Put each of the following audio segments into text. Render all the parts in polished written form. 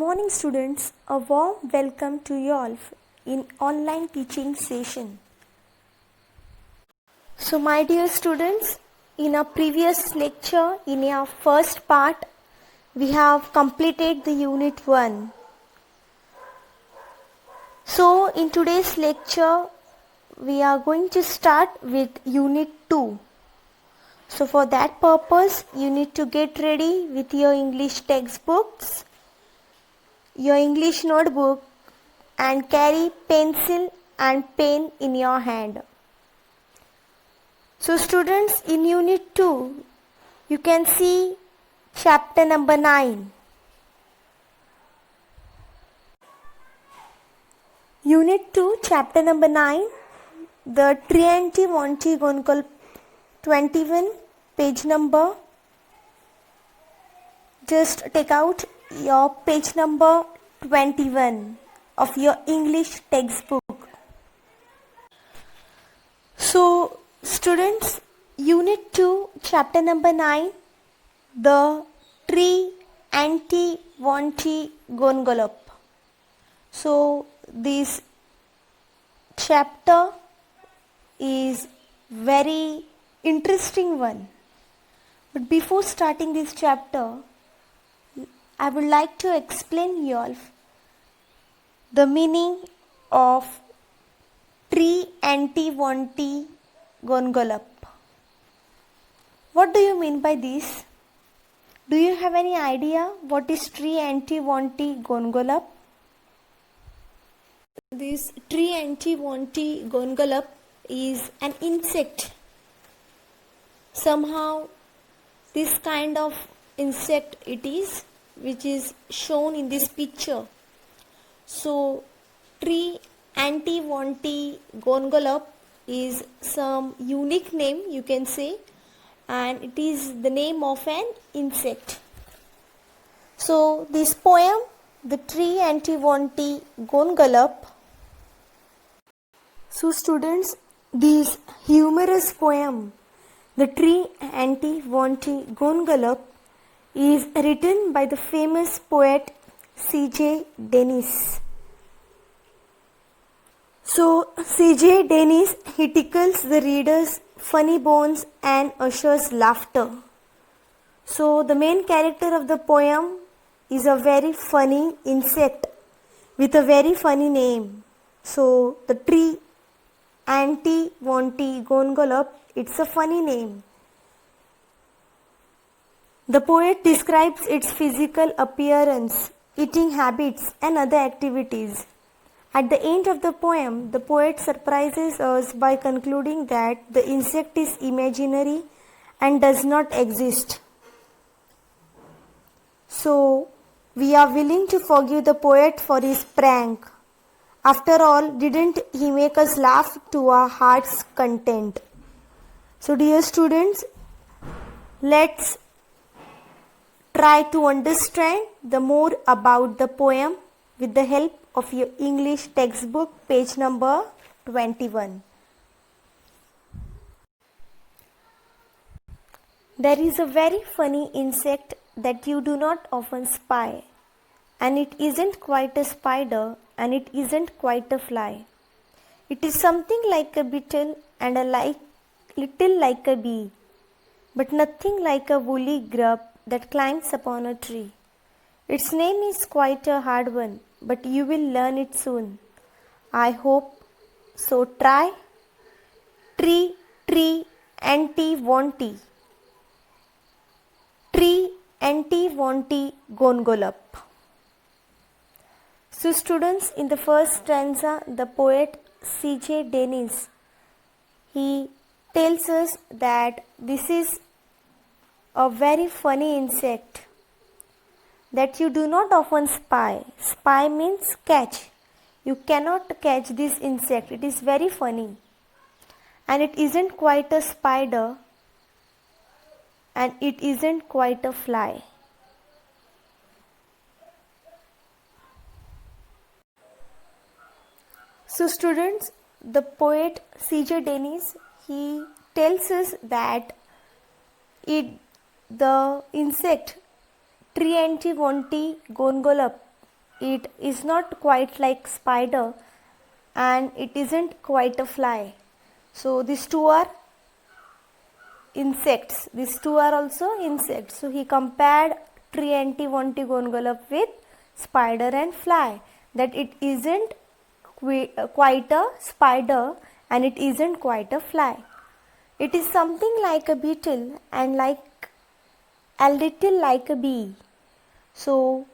Morning students, a warm welcome to you all in online teaching session. So my dear students, in our previous lecture, in our first part, we have completed the unit 1. So in today's lecture, we are going to start with unit 2. So for that purpose, you need to get ready with your English textbooks, your English notebook, and carry pencil and pen in your hand. So students, in unit 2, you can see chapter number 9. Unit 2, chapter number 9, the Trianti Monti Gongal 21, page number. Just take out your page number 21 of your English textbook. So students, unit 2, chapter number 9, the tree anti wanti gongolop. So this chapter is very interesting one. But before starting this chapter, I would like to explain you all the meaning of tree anti wanti gongolop. What do you mean by this? Do you have any idea what is tree anti wanti gongolop? This tree anti wanti gongolop is an insect. Somehow this kind of insect it is, which is shown in this picture. So tree anti wanti gongolop is some unique name, you can say, and it is the name of an insect. So this poem, the tree anti wanti gongolop. So students, this humorous poem, the tree anti wanti gongolop, is written by the famous poet C.J. Dennis. So C.J. Dennis, he tickles the reader's funny bones and ushers laughter. So the main character of the poem is a very funny insect with a very funny name. So the tree anti wanti gongolop, it's a funny name. The poet describes its physical appearance, eating habits, and other activities. At the end of the poem, the poet surprises us by concluding that the insect is imaginary and does not exist. So, we are willing to forgive the poet for his prank. After all, didn't he make us laugh to our heart's content? So, dear students, let's try to understand the more about the poem with the help of your English textbook, page number 21. There is a very funny insect that you do not often spy, and it isn't quite a spider and it isn't quite a fly. It is something like a beetle and little like a bee, but nothing like a woolly grub that climbs upon a tree. Its name is quite a hard one, but you will learn it soon. I hope so. Try. Tree anti wanti. Tree anti wanti gongolop. So students, in the first stanza, the poet C.J. Dennis, he tells us that this is a very funny insect that you do not often spy. Spy means catch. You cannot catch this insect. It is very funny. And it isn't quite a spider and it isn't quite a fly. So students, the poet C.J. Dennis, he tells us that the insect tree anti wanti gongolop it is not quite like spider and it isn't quite a fly. So these two are insects. These two are also insects. So he compared tree antivonti gongalap with spider and fly. That it isn't quite a spider and it isn't quite a fly. It is something like a beetle and like a little like a bee. So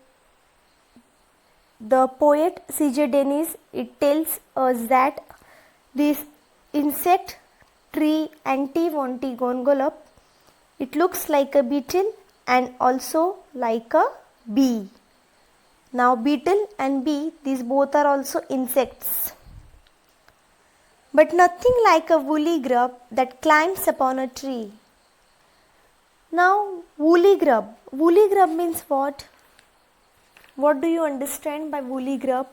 the poet C.J. Denis, it tells us that this insect tree antivonti gongalap, it looks like a beetle and also like a bee. Now beetle and bee, these both are also insects. But nothing like a woolly grub that climbs upon a tree. Now woolly grub. Woolly grub means what? What do you understand by woolly grub?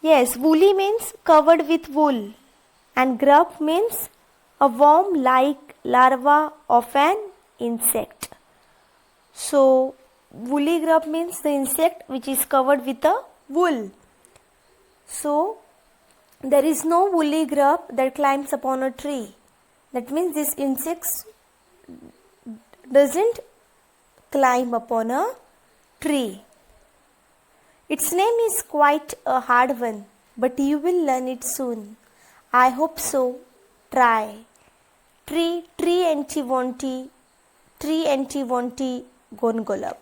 Yes, woolly means covered with wool and grub means a worm-like larva of an insect. So woolly grub means the insect which is covered with a wool. So there is no woolly grub that climbs upon a tree. That means this insect doesn't climb upon a tree. Its name is quite a hard one, but you will learn it soon. I hope so. Try. Tree antivonti gongalap.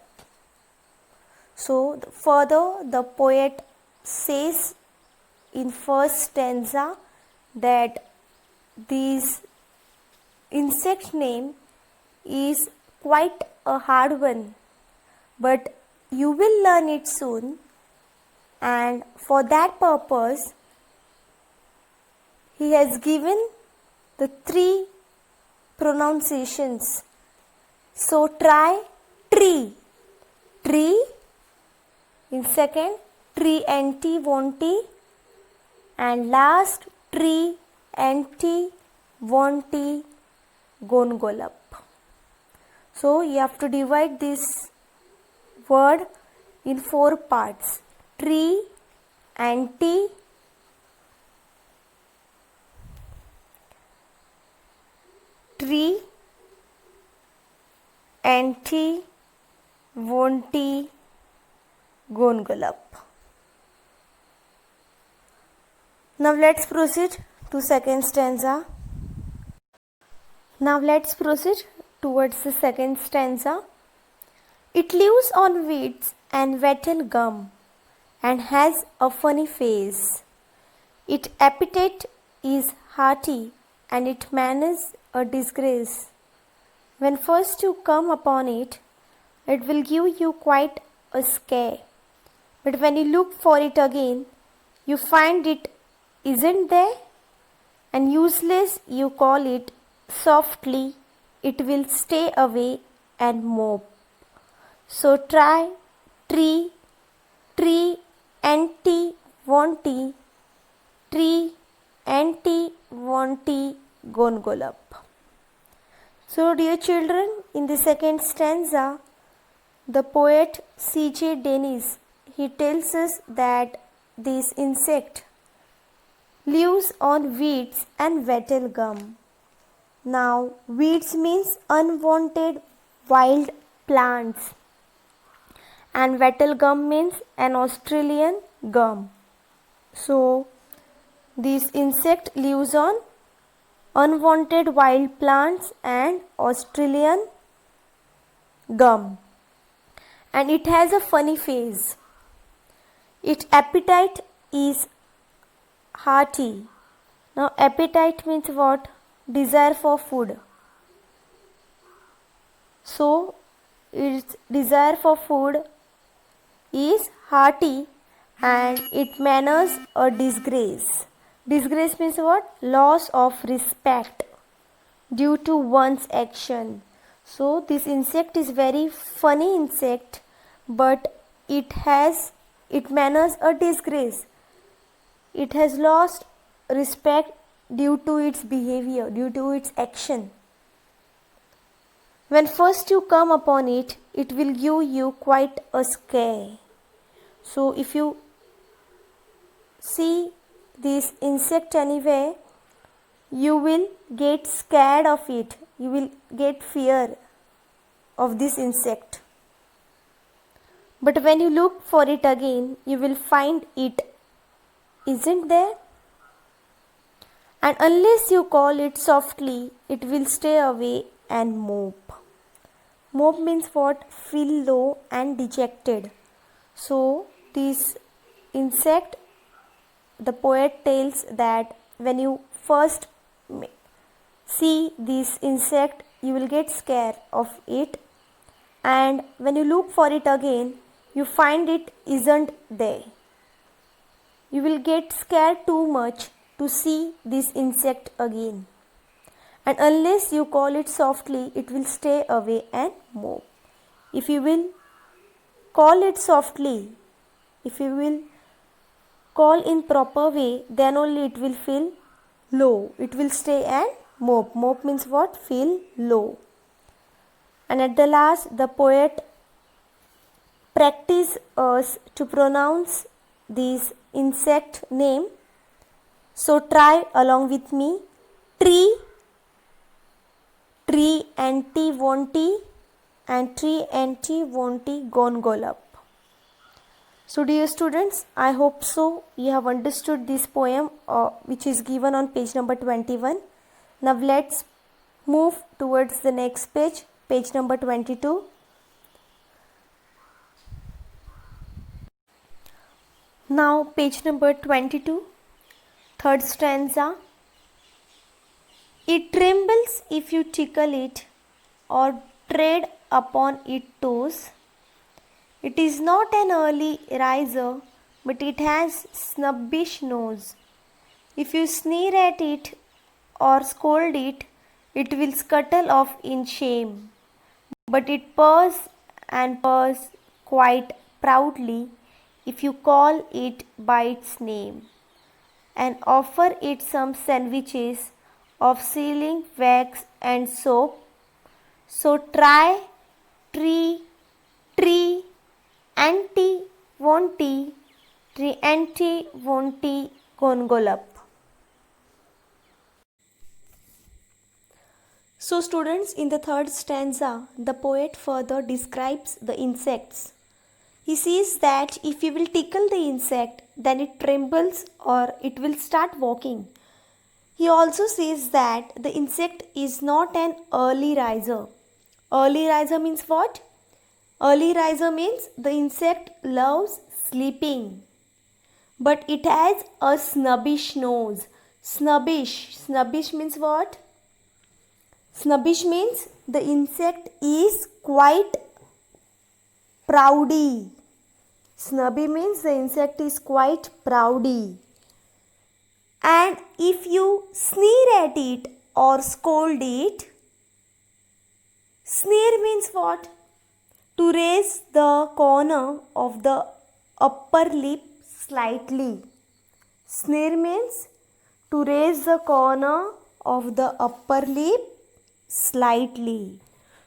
So further the poet says in first stanza that this insect name is quite a hard one, but you will learn it soon, and for that purpose he has given the 3 pronunciations. So try tree, in second tree antivonti, and last tree antivonti gongalap. So you have to divide this word in 4 parts. Tree, anti, vonti gongalap. Now let's proceed to second stanza. Now let's proceed towards the second stanza. It lives on weeds and wattle gum and has a funny face. Its appetite is hearty and its manners a disgrace. When first you come upon it, it will give you quite a scare. But when you look for it again, you find it isn't there, and useless you call it. Softly it will stay away and mope. So try tree antivonti gongalap. So dear children, in the second stanza, the poet C.J. Denis, he tells us that this insect lives on weeds and wattle gum. Now weeds means unwanted wild plants and wattle gum means an Australian gum. So this insect lives on unwanted wild plants and Australian gum, and it has a funny face. Its appetite is hearty. Now appetite means what? Desire for food. So its desire for food is hearty and it manners a disgrace. Disgrace means what? Loss of respect due to one's action. So this insect is very funny insect, but it manners a disgrace. It has lost respect due to its behavior, due to its action. When first you come upon it, it will give you quite a scare. So if you see this insect anywhere, you will get scared of it. You will get fear of this insect. But when you look for it again, you will find it isn't there. And unless you call it softly, it will stay away and mope. Mope means what? Feel low and dejected. So this insect, the poet tells that when you first see this insect, you will get scared of it, and when you look for it again, you find it isn't there. You will get scared too much to see this insect again. And unless you call it softly, it will stay away and move. If you will call it softly, if you will call in proper way, then only it will feel low. It will stay and mope. Mope means what? Feel low. And at the last, the poet practice us to pronounce this insect name. So try along with me. Tree, tree and tea won't tea, and tree and tea won't tea gone golap. So dear students, I hope so you have understood this poem which is given on page number 21. Now let's move towards the next page, page number 22. Now page number 22, third stanza. It trembles if you tickle it or tread upon its toes. It is not an early riser, but it has snubbish nose. If you sneer at it or scold it, it will scuttle off in shame. But it purrs and purrs quite proudly if you call it by its name, and offer it some sandwiches of sealing wax and soap. So try, tree, tree, anti, won't tea, tree, anti, won't tea, gongolap. So students, in the third stanza, the poet further describes the insects. He says that if you will tickle the insect, then it trembles or it will start walking. He also says that the insect is not an early riser. Early riser means what? Early riser means the insect loves sleeping. But it has a snubbish nose. Snubbish means what? Snubbish means the insect is quite proudy. Snubby means the insect is quite proudy. And if you sneer at it or scold it, sneer means what? To raise the corner of the upper lip slightly. Sneer means to raise the corner of the upper lip slightly.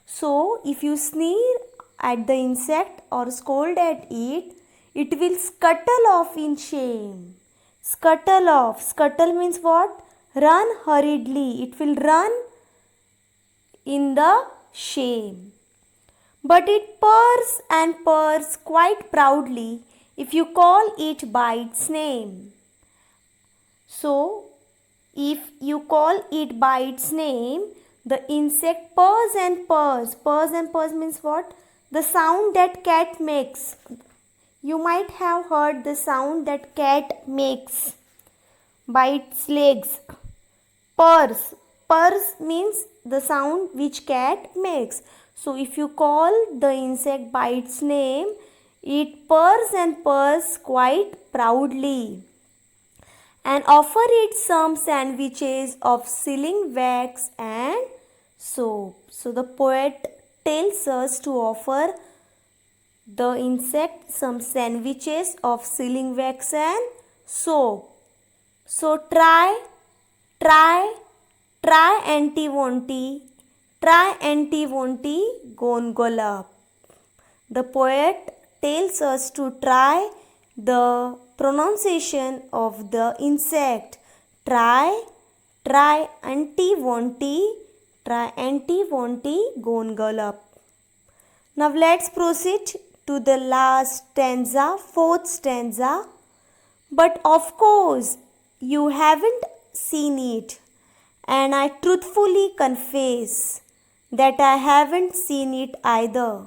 So if you sneer at the insect or scold at it, it will scuttle off in shame. Scuttle off. Scuttle means what? Run hurriedly. It will run in the shame. But it purrs and purrs quite proudly if you call it by its name. So, if you call it by its name, the insect purrs and purrs. Purrs and purrs means what? The sound that cat makes. You might have heard the sound that cat makes by its legs. Purrs. Purrs means the sound which cat makes. So if you call the insect by its name, it purrs and purrs quite proudly. And offer it some sandwiches of sealing wax and soap. So the poet tells us to offer the insect some sandwiches of sealing wax and soap. So try, anti won't tea, Try anti wonty gon golap. The poet tells us to try the pronunciation of the insect. Try, try anti wonty gon golap. Now let's proceed to the last stanza, fourth stanza. But of course, you haven't seen it, and I truthfully confess that I haven't seen it either,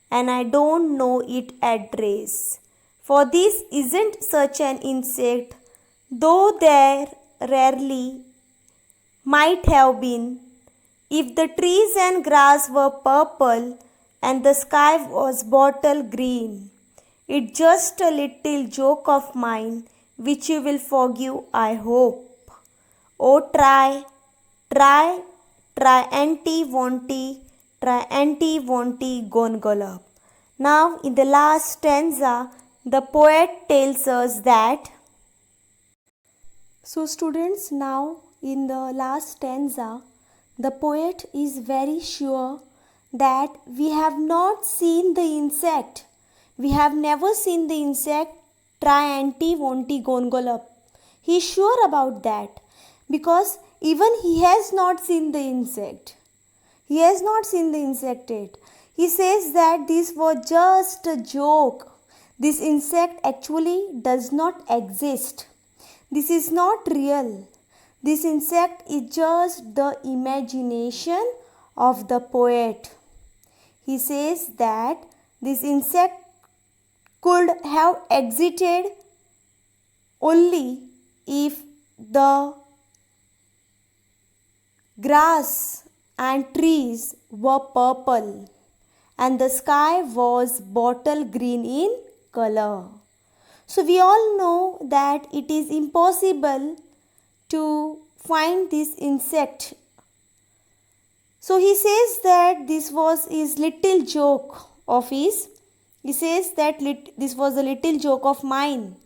and I don't know its address. For this isn't such an insect, though there rarely might have been, if the trees and grass were purple and the sky was bottle green. It's just a little joke of mine, which you will forgive, I hope. Oh, try, try, try anti wonty gon golap. Now, in the last stanza, the poet tells us that. So, students, now in the last stanza, the poet is very sure that we have not seen the insect. We have never seen the insect try anti wonty gon golap. He is sure about that because even he has not seen the insect. He has not seen the insect yet. He says that this was just a joke. This insect actually does not exist. This is not real. This insect is just the imagination of the poet. He says that this insect could have existed only if the grass and trees were purple and the sky was bottle green in color. So we all know that it is impossible to find this insect. So he says that this was his little joke of his. He says that this was a little joke of mine.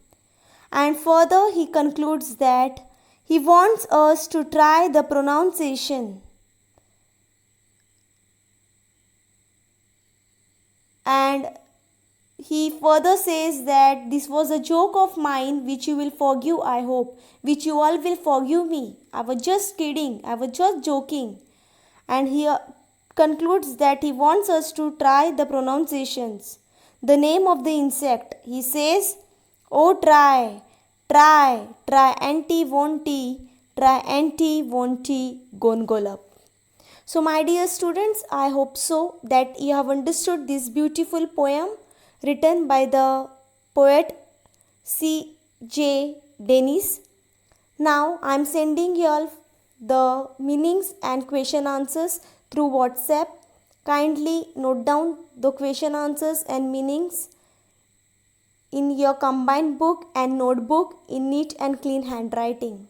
And further he concludes that he wants us to try the pronunciation. And he further says that this was a joke of mine which you will forgive, I hope, which you all will forgive me. I was just kidding, I was just joking. And he concludes that he wants us to try the pronunciations. The name of the insect, he says, oh try anti wonty gon golap. So my dear students, I hope so that you have understood this beautiful poem written by the poet C.J. Denis. Now I am sending you all the meanings and question answers through WhatsApp. Kindly note down the question answers and meanings in your combined book and notebook in neat and clean handwriting.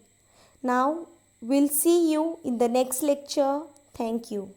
Now we'll see you in the next lecture. Thank you.